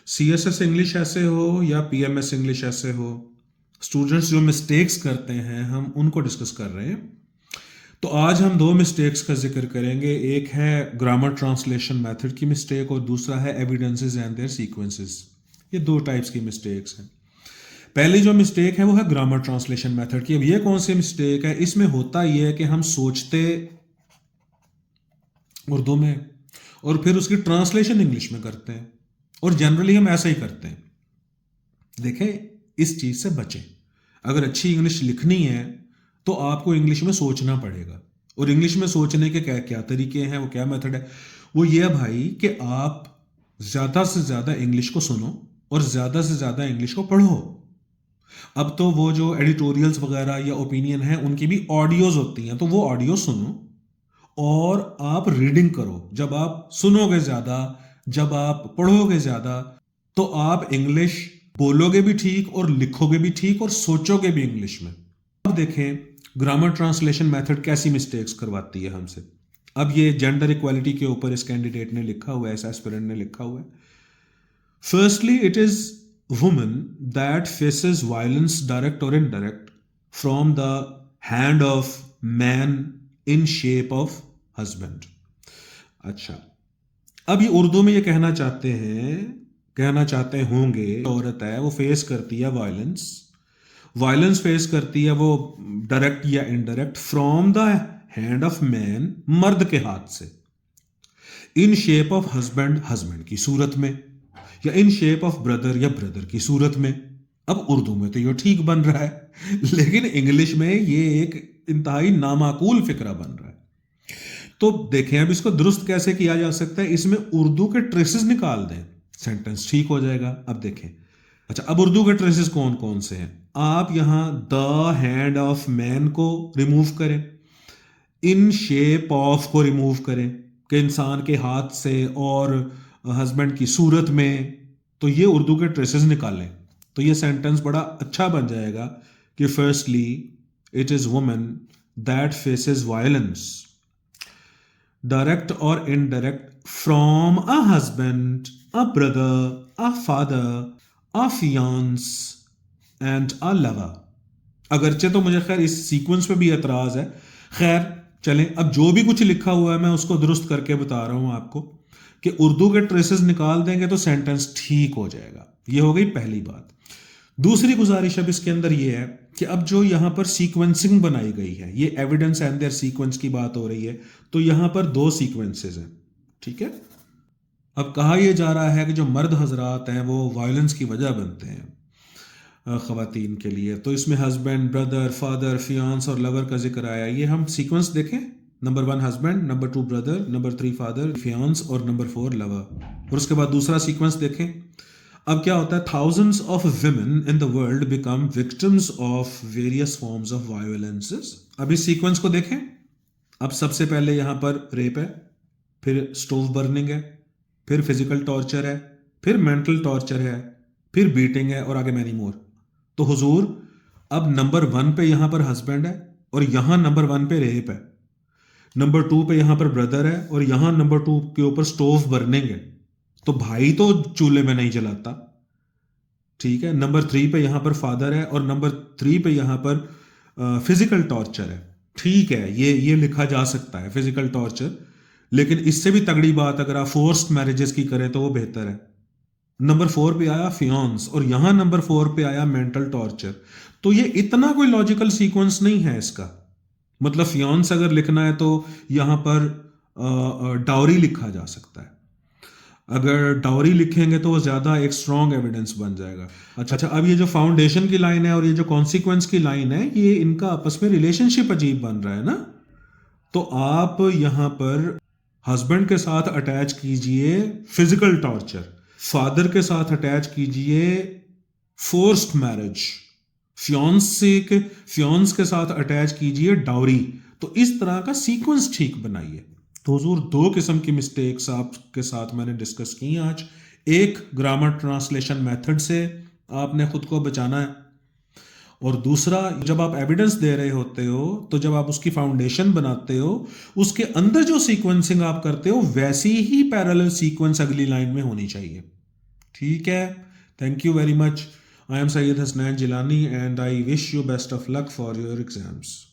CSS English ऐसे हो या PMS इंग्लिश ऐसे हो, स्टूडेंट्स जो मिस्टेक्स करते हैं हम उनको डिस्कस कर रहे हैं। तो आज हम दो मिस्टेक्स का जिक्र करेंगे, एक है ग्रामर ट्रांसलेशन मेथड की मिस्टेक और दूसरा है एविडेंसेस एंड देयर सीक्वेंसेस। ये दो टाइप्स की मिस्टेक्स हैं। पहली जो मिस्टेक है वो है ग्रामर ट्रांसलेशन मेथड की। अब ये कौन सी मिस्टेक है? इसमें होता ये है कि हम सोचते उर्दू में और फिर उसकी ट्रांसलेशन इंग्लिश में करते हैं, और जनरली हम ऐसा ही करते हैं। देखें, इस चीज से बचें। अगर अच्छी इंग्लिश लिखनी है तो आपको इंग्लिश में सोचना पड़ेगा, और इंग्लिश में सोचने के क्या क्या तरीके हैं, वो क्या मेथड है, वो ये है भाई कि आप ज्यादा से ज्यादा इंग्लिश को सुनो और ज्यादा से ज्यादा इंग्लिश को पढ़ो। अब तो वो जो एडिटोरियल्स वगैरह या ओपिनियन है उनकी भी ऑडियोज होती हैं, तो वो ऑडियो सुनो और आप रीडिंग करो। जब आप सुनोगे ज्यादा, जब आप पढ़ोगे ज्यादा, तो आप इंग्लिश बोलोगे भी ठीक और लिखोगे भी ठीक और सोचोगे भी इंग्लिश में। अब देखें ग्रामर ट्रांसलेशन मेथड कैसी मिस्टेक्स करवाती है हमसे। अब ये जेंडर इक्वालिटी के ऊपर इस कैंडिडेट ने लिखा हुआ है, इस एस्पिरेंट ने लिखा हुआ है। Firstly, it is woman that faces violence direct और indirect from the hand of man in shape of husband. अच्छा, अब ये उर्दू में ये कहना चाहते होंगे, औरत है वो फेस करती है वायलेंस फेस करती है वो डायरेक्ट या indirect from the hand of man, मर्द के हाथ से, इन शेप ऑफ हस्बैंड की सूरत में, या इन शेप ऑफ ब्रदर या ब्रदर की सूरत में। अब उर्दू में तो ये ठीक बन रहा है, लेकिन इंग्लिश में ये एक इंतहाई नामाकूल फिक्रा बन रहा है। तो देखें अब इसको दुरुस्त कैसे किया जा सकता है। इसमें उर्दू के ट्रेसेस निकाल दें, सेंटेंस ठीक हो जाएगा। अब देखें, अच्छा, अब उर्दू के ट्रेसेस कौन कौन से हैं? आप यहां द हैंड ऑफ मैन को रिमूव करें, इन शेप ऑफ को रिमूव करें कि इंसान के हाथ से और हस्बैंड की सूरत में, तो ये उर्दू के ट्रेसेस निकालें, तो ये सेंटेंस बड़ा अच्छा बन जाएगा कि firstly it is woman that faces violence direct और indirect from a husband, a brother, a father, a fiance and a lover. अगरचे तो मुझे खैर इस सीक्वेंस पे भी एतराज है, खैर चलें, अब जो भी कुछ लिखा हुआ है मैं उसको दुरुस्त करके बता रहा हूं आपको कि उर्दू के ट्रेसेस निकाल देंगे तो सेंटेंस ठीक हो जाएगा। ये हो गई पहली बात। दूसरी गुजारिश अब इसके अंदर ये है कि अब जो यहां पर सीक्वेंसिंग बनाई गई है, ये एविडेंस एंड देयर सीक्वेंस की बात हो रही है, तो यहां पर दो सीक्वेंसेस हैं, ठीक है। अब कहा यह जा रहा है कि जो मर्द हजरात हैं वो वायलेंस की वजह बनते हैं खवातीन के लिए, तो इसमें हस्बैंड, ब्रदर, फादर, फियांस और लवर का जिक्र आया। ये हम सीक्वेंस देखें, number 1 husband, number 2 brother, number 3 father, faience और नंबर 4 लवर। और उसके बाद दूसरा सीक्वेंस देखें। अब क्या होता है? Thousands of women in the world become victims of various forms of violences. अब इस सीक्वेंस को देखें। अब सबसे पहले यहां पर रेप है, फिर स्टोव बर्निंग है, फिर फिजिकल टॉर्चर है, फिर मेंटल टॉर्चर है, फिर बीटिंग है और आगे मैनी मोर। तो हुजूर, अब नंबर 1 पे यहां पर हस्बैंड है और यहां नंबर 1 पे रेप है, नंबर 2 पे यहां पर ब्रदर है और यहां नंबर 2 के ऊपर स्टोव बर्निंग है। तो भाई तो चूल्हे में नहीं जलाता, ठीक है। नंबर 3 पे यहां पर फादर है और नंबर 3 पे यहां पर फिजिकल टॉर्चर है, ठीक है। ये लिखा जा सकता है फिजिकल टॉर्चर, लेकिन इससे भी तगड़ी बात अगर आप फोर्स्ड मैरिजेस की करें तो वो बेहतर है। नंबर 4 पे आया फियांस और यहां नंबर 4 पे आया मेंटल टॉर्चर। तो ये इतना कोई लॉजिकल सीक्वेंस नहीं है इसका। मतलब फियांस अगर लिखना है तो यहां पर डाउरी लिखा जा सकता है। अगर डाउरी लिखेंगे तो वो ज्यादा एक स्ट्रॉन्ग एविडेंस बन जाएगा। अच्छा, अब ये जो फाउंडेशन की लाइन है और ये जो कॉन्सिक्वेंस की लाइन है, ये इनका आपस में रिलेशनशिप अजीब बन रहा है ना। तो आप यहां पर हस्बैंड के साथ अटैच कीजिए फिजिकल टॉर्चर, फादर के साथ अटैच कीजिए फोर्स्ड मैरिज, फियांस के साथ अटैच कीजिए डाउरी। तो इस तरह का सीक्वेंस ठीक बनाइए। तो हुजूर, दो किस्म की मिस्टेक्स आपके साथ मैंने डिस्कस की आज। एक, ग्रामर ट्रांसलेशन मेथड से आपने खुद को बचाना है, और दूसरा, जब आप एविडेंस दे रहे होते हो तो जब आप उसकी फाउंडेशन बनाते हो, उसके अंदर जो सीक्वेंसिंग आप करते हो वैसी ही पैरेलल सीक्वेंस अगली लाइन में होनी चाहिए, ठीक है, thank you very much. I am Syed Hasnain Jilani and I wish you best of luck for your exams.